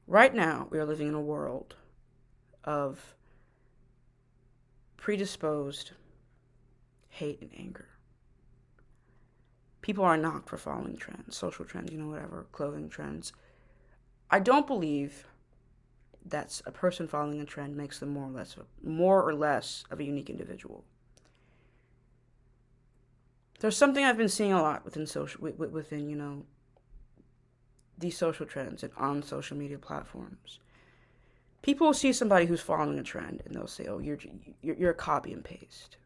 Right now, we are living in a world of predisposed hate and anger. People are knocked for following trends, social trends, whatever, clothing trends. I don't believe that a person following a trend makes them more or less of a unique individual. There's something I've been seeing a lot within these social trends and on social media platforms. People will see somebody who's following a trend and they'll say, "Oh, you're a copy and paste."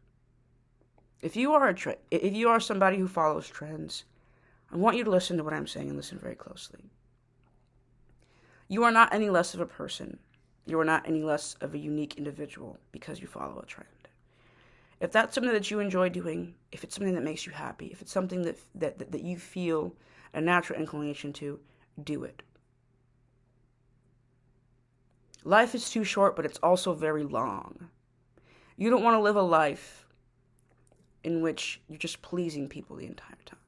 If you are somebody who follows trends, I want you to listen to what I'm saying and listen very closely. You are not any less of a person. You are not any less of a unique individual because you follow a trend. If that's something that you enjoy doing, if it's something that makes you happy, if it's something that you feel a natural inclination to, do it. Life is too short, but it's also very long. You don't want to live a life in which you're just pleasing people the entire time.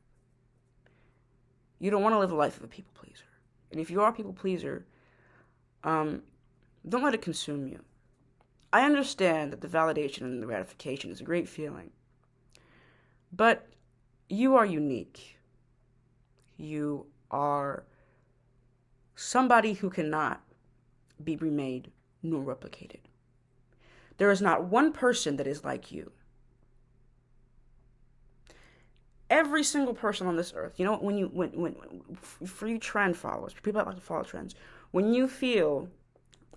You don't want to live a life of a people pleaser. And if you are a people pleaser, don't let it consume you. I understand that the validation and the gratification is a great feeling, but you are unique. You are somebody who cannot be remade nor replicated. There is not one person that is like you. Every single person on this earth, for you trend followers, for people that like to follow trends, when you feel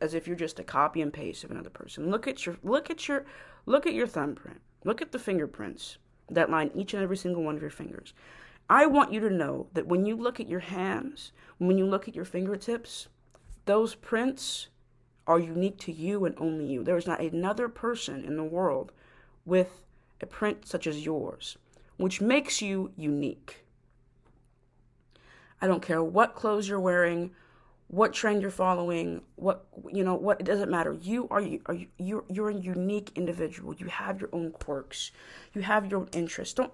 as if you're just a copy and paste of another person, look at your thumbprint, look at the fingerprints that line each and every single one of your fingers. I want you to know that when you look at your hands, when you look at your fingertips, those prints are unique to you and only you. There is not another person in the world with a print such as yours, which makes you unique. I don't care what clothes you're wearing, what trend you're following, it doesn't matter. You're a unique individual. You have your own quirks. You have your own interests. Don't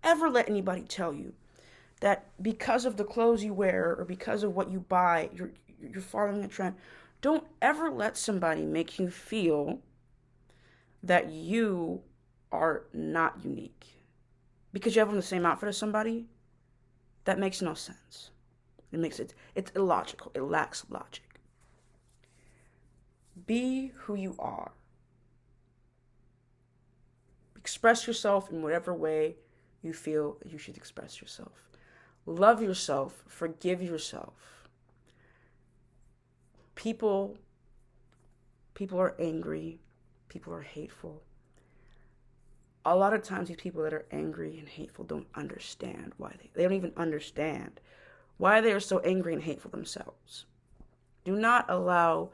ever let anybody tell you that because of the clothes you wear or because of what you buy, you're following a trend. Don't ever let somebody make you feel that you are not unique because you have on the same outfit as somebody. That makes no sense. It's illogical. It lacks logic. Be who you are. Express yourself in whatever way you feel you should express yourself. Love yourself. Forgive yourself. People are angry. People are hateful. A lot of times these people that are angry and hateful don't understand why they don't even understand why they are so angry and hateful themselves. Do not allow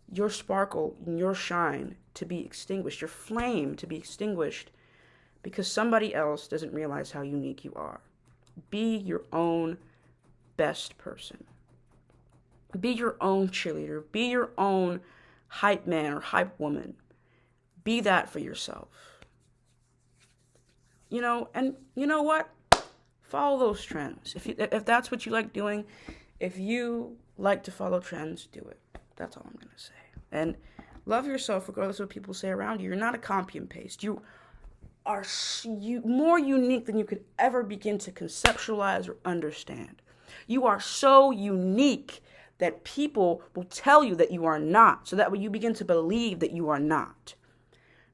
your sparkle and your shine to be extinguished, your flame to be extinguished because somebody else doesn't realize how unique you are. Be your own best person. Be your own cheerleader. Be your own hype man or hype woman. Be that for yourself. And you know what? Follow those trends. If that's what you like doing, if you like to follow trends, do it. That's all I'm going to say. And love yourself regardless of what people say around you. You're not a copy and paste. You are more unique than you could ever begin to conceptualize or understand. You are so unique that people will tell you that you are not, so that way you begin to believe that you are not.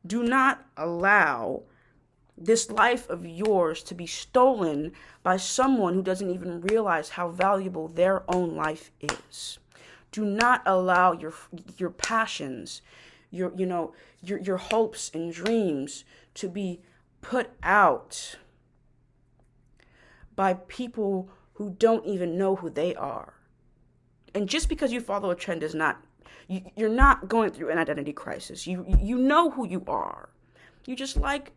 Do not allow this life of yours to be stolen by someone who doesn't even realize how valuable their own life is. Do not allow your passions, your hopes and dreams to be put out by people who don't even know who they are. And just because you follow a trend is not, you're not going through an identity crisis. You know who you are. You just like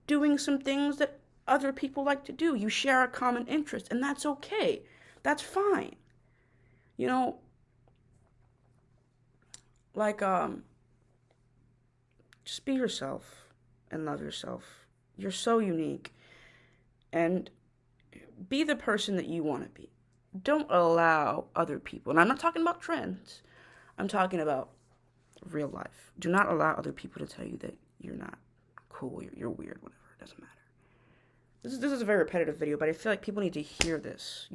doing some things that other people like to do. You share a common interest, and that's okay. That's fine. Just be yourself and love yourself. You're so unique. And be the person that you want to be. don't allow other people, and I'm not talking about trends, I'm talking about real life. Do not allow other people to tell you that you're not cool, you're weird, whatever. It doesn't matter. This is a very repetitive video, but I feel like people need to hear this.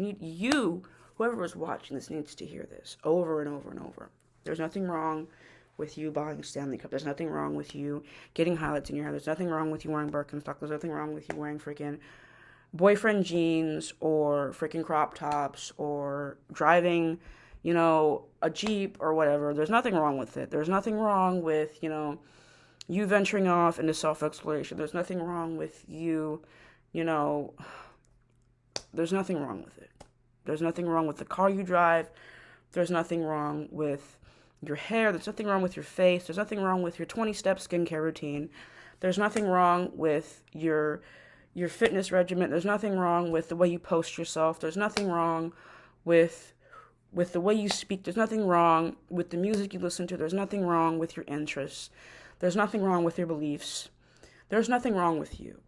Whoever is watching this needs to hear this over and over and over. There's nothing wrong with you buying a Stanley Cup. There's nothing wrong with you getting highlights in your hair. There's nothing wrong with you wearing Birkenstock. There's nothing wrong with you wearing freaking boyfriend jeans or freaking crop tops or driving, a Jeep or whatever. There's nothing wrong with it. There's nothing wrong with, you venturing off into self-exploration. There's nothing wrong with you, there's nothing wrong with it. There's nothing wrong with the car you drive. There's nothing wrong with your hair. There's nothing wrong with your face. There's nothing wrong with your 20-step skincare routine. There's nothing wrong with your fitness regimen. There's nothing wrong with the way you post yourself. There's nothing wrong with the way you speak. There's nothing wrong with the music you listen to. There's nothing wrong with your interests. There's nothing wrong with your beliefs. There's nothing wrong with you.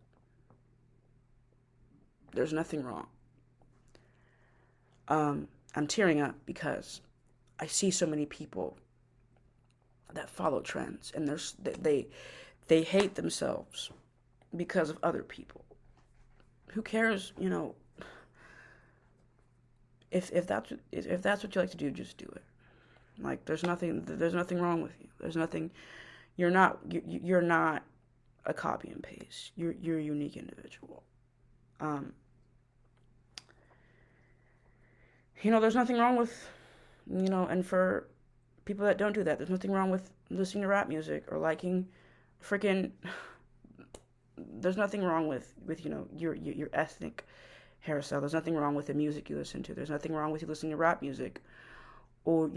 There's nothing wrong. I'm tearing up because I see so many people that follow trends, and they hate themselves because of other people. Who cares? If that's what you like to do, just do it. Like there's nothing wrong with you. There's nothing. You're not a copy and paste. You're a unique individual. There's nothing wrong with, and for people that don't do that, there's nothing wrong with listening to rap music or liking freaking, there's nothing wrong with your ethnic hairstyle. There's nothing wrong with the music you listen to. There's nothing wrong with you listening to rap music or,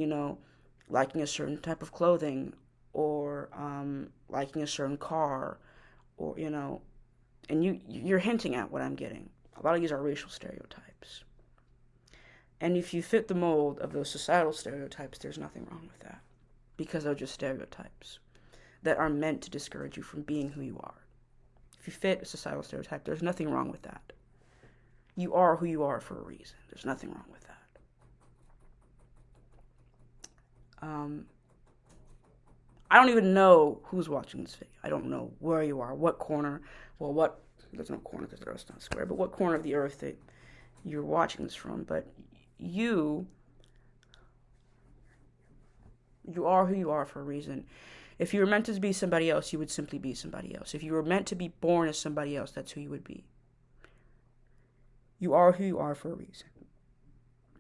liking a certain type of clothing or liking a certain car or, and you're hinting at what I'm getting. A lot of these are racial stereotypes. And if you fit the mold of those societal stereotypes, there's nothing wrong with that. Because they're just stereotypes that are meant to discourage you from being who you are. If you fit a societal stereotype, there's nothing wrong with that. You are who you are for a reason. There's nothing wrong with that. I don't even know who's watching this video. I don't know where you are, what corner, there's no corner because the earth's not square, but what corner of the earth that you're watching this from, but you are who you are for a reason. If you were meant to be somebody else, you would simply be somebody else. If you were meant to be born as somebody else, that's who you would be. You are who you are for a reason.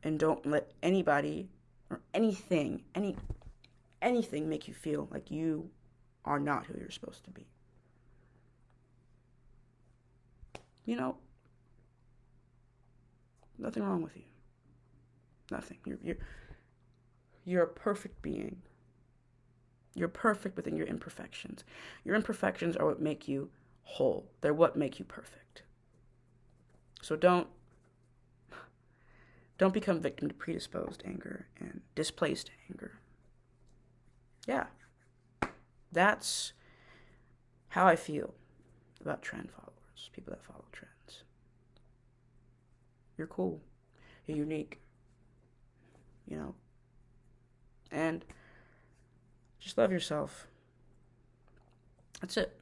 And don't let anybody or anything make you feel like you are not who you're supposed to be. Nothing wrong with you. Nothing. You're a perfect being. You're perfect within your imperfections. Your imperfections are what make you whole. They're what make you perfect. So don't become victim to predisposed anger and displaced anger. Yeah. That's how I feel about trend followers, people that follow trends. You're cool. You're unique. And just love yourself. That's it.